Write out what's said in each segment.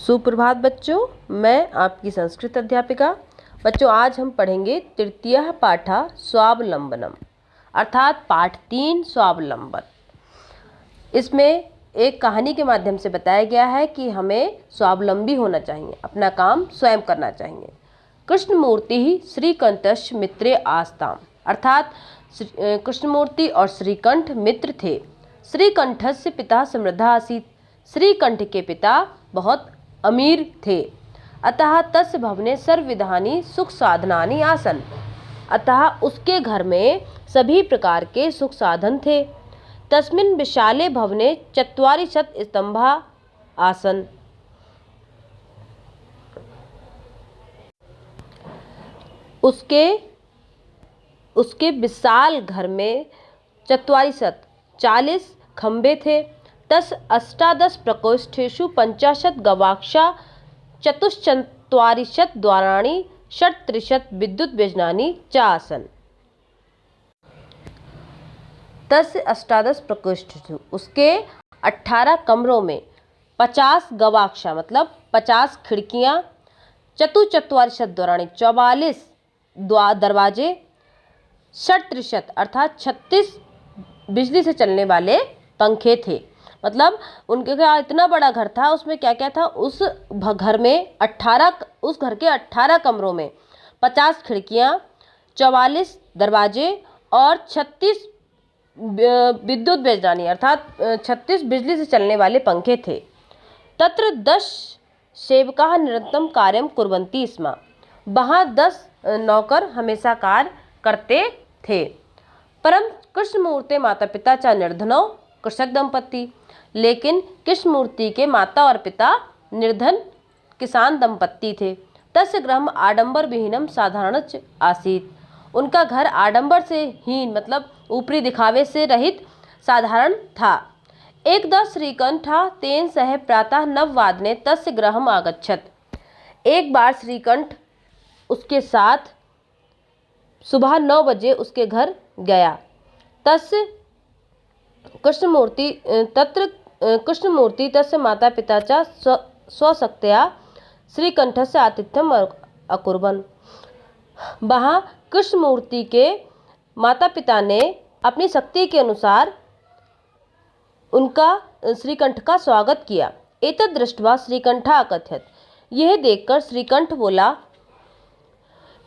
सुप्रभात बच्चों, मैं आपकी संस्कृत अध्यापिका। बच्चों, आज हम पढ़ेंगे तृतीयः पाठः स्वावलंबनम अर्थात पाठ 3 स्वावलंबन। इसमें एक कहानी के माध्यम से बताया गया है कि हमें स्वावलंबी होना चाहिए, अपना काम स्वयं करना चाहिए। कृष्णमूर्ति ही श्रीकंठस्य मित्रे आस्ताम अर्थात कृष्णमूर्ति और श्रीकंठ मित्र थे। श्रीकंठस्य पिता समृद्ध आसीत्, श्रीकंठ के पिता बहुत अमीर थे। अतः तस्य भवने सर्वविधानि सुख साधनानि आसन, अतः उसके घर में सभी प्रकार के सुख साधन थे। तस्मिन् विशाले भवने 40 स्तंभा आसन, उसके विशाल घर में 40 खंबे थे। तस् 18 प्रकोष्ठेषु 50 गवाक्षा 44 द्वाराणि 37 विद्युत व्यजनानि च आसन्। तस्य 18 प्रकोष्ठेषु उसके 18 कमरों में 50 गवाक्षा मतलब 50 खिड़कियां, 44 द्वाराणि 44 दरवाजे, 37 अर्थात 36 बिजली से चलने वाले पंखे थे। मतलब उनके क्या इतना बड़ा घर था, उसमें क्या क्या था, उस घर के 18 कमरों में 50 खिड़कियां, 44 दरवाजे और 36 विद्युत व्यजनानि अर्थात 36 बिजली से चलने वाले पंखे थे। तत्र 10 सेवकाः निरन्तरं कार्यं कुर्वन्ति स्म, वहाँ 10 नौकर हमेशा कार्य करते थे। परम कृष्णमूर्ते माता पिता च निर्धनौ कृषक दंपति, लेकिन कृष्णमूर्ति के माता और पिता निर्धन किसान दंपत्ति थे। तस्य गृहम् आडंबर विहीनम साधारण आसीत्, उनका घर आडंबर से हीन मतलब ऊपरी दिखावे से रहित साधारण था। एकदा श्रीकंठः तेन सह प्रातः 9 वादने तस्य गृहम् आगच्छत्, एक बार श्रीकंठ उसके साथ सुबह 9 बजे उसके घर गया। तस्य कृष्णमूर्ति तस्य माता पिता च स्वशक्त्या श्रीकंठस्य आतिथ्यम अकुर्वन्, वहाँ कृष्णमूर्ति के माता पिता ने अपनी शक्ति के अनुसार उनका श्रीकंठ का स्वागत किया। एतद् दृष्ट्वा श्रीकंठः अकथयत्, यह देखकर श्रीकंठ बोला,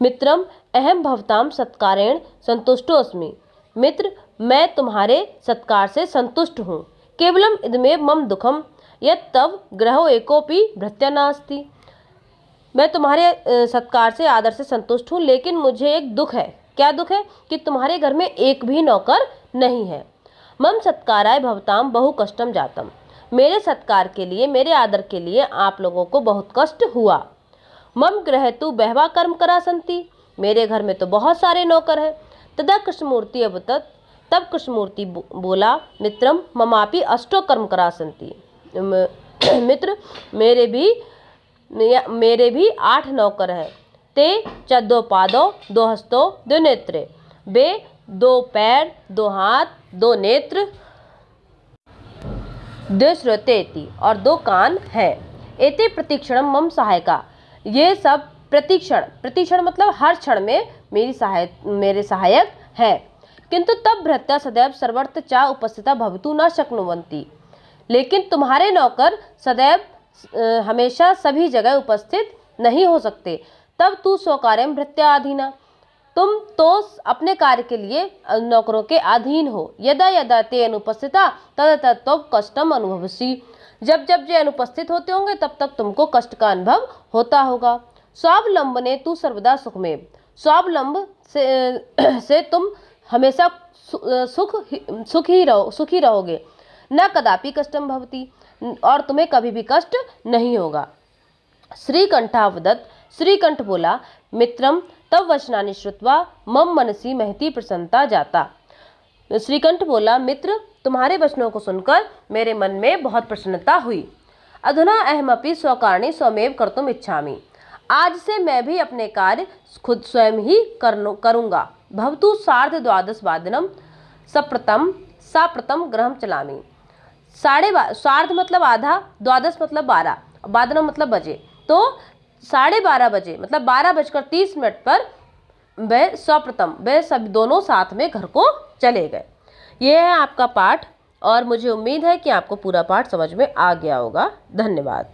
मित्रम अहम भवताम सत्कारेण संतुष्टो अस्मि, मित्र मैं तुम्हारे सत्कार से संतुष्ट हूँ। केवलम इदमेव मम दुखम यत् तव गृहो एकोपि भृत्या नास्ति, मैं तुम्हारे सत्कार से आदर से संतुष्ट हूँ, लेकिन मुझे एक दुख है। क्या दुख है? कि तुम्हारे घर में एक भी नौकर नहीं है। मम सत्काराय भवताम बहु कष्टम जातम, मेरे सत्कार के लिए, मेरे आदर के लिए आप लोगों को बहुत कष्ट हुआ। मम गृहे तु बहवा कर्म करा संति, मेरे घर में तो बहुत सारे नौकर हैं। तदा कृष्णमूर्ति अवतत, तब कृष्णमूर्ति बोला, मित्रम ममापि अष्टो कर्म करा संति, मित्र मेरे भी 8 नौकर हैं। ते च 2 पादौ 2 हस्तौ 2 नेत्रे, वे 2 पैर 2 हाथ 2 नेत्र 2 श्रोतेति और 2 कान है। एते प्रतिक्षणम मम सहायका, ये सब प्रतिक्षण मतलब हर क्षण में मेरे सहायक है। किंतु तब भृत्या सदैव सर्वत्र चा उपस्थिता भवितुं न शक्नुवन्ति, लेकिन तुम्हारे नौकर सदैव हमेशा सभी जगह उपस्थित नहीं हो सकते। तब तू स्वकार्यं भृत्या अधीना, तुम तो अपने कार्य के लिए नौकरों के अधीन हो। यदा यदा ते अनुपस्थिता तदा तब कष्टम अनुभवसि, जब जब ये अनुपस्थित होते होंगे तब तक तुमको कष्ट का अनुभव होता होगा। स्वावलंबने तू सर्वदा सुखमेव, स्वावलंब से तुम हमेशा सुखी रहोगे। न कदापि कष्टम भवति, और तुम्हें कभी भी कष्ट नहीं होगा। श्रीकंठावदत्, श्रीकंठ बोला, मित्रम तव वचनानि श्रुत्वा मम मनसि महती प्रसन्नता जाता। श्रीकंठ बोला, मित्र तुम्हारे वचनों को सुनकर मेरे मन में बहुत प्रसन्नता हुई। अधुना अहमपि स्वकारणे स्वमेव कर्तुम इच्छामि, आज से मैं भी अपने कार्य खुद स्वयं ही करूँगा। भवतु 12:30 वादनम साप्रतम गृहं चलामि, साढ़े मतलब आधा, 12 मतलब 12, बादना मतलब बजे, तो 12:30 बजे मतलब 12:30 पर वे सर्वप्रथम वे सब दोनों साथ में घर को चले गए। ये है आपका पाठ और मुझे उम्मीद है कि आपको पूरा पाठ समझ में आ गया होगा। धन्यवाद।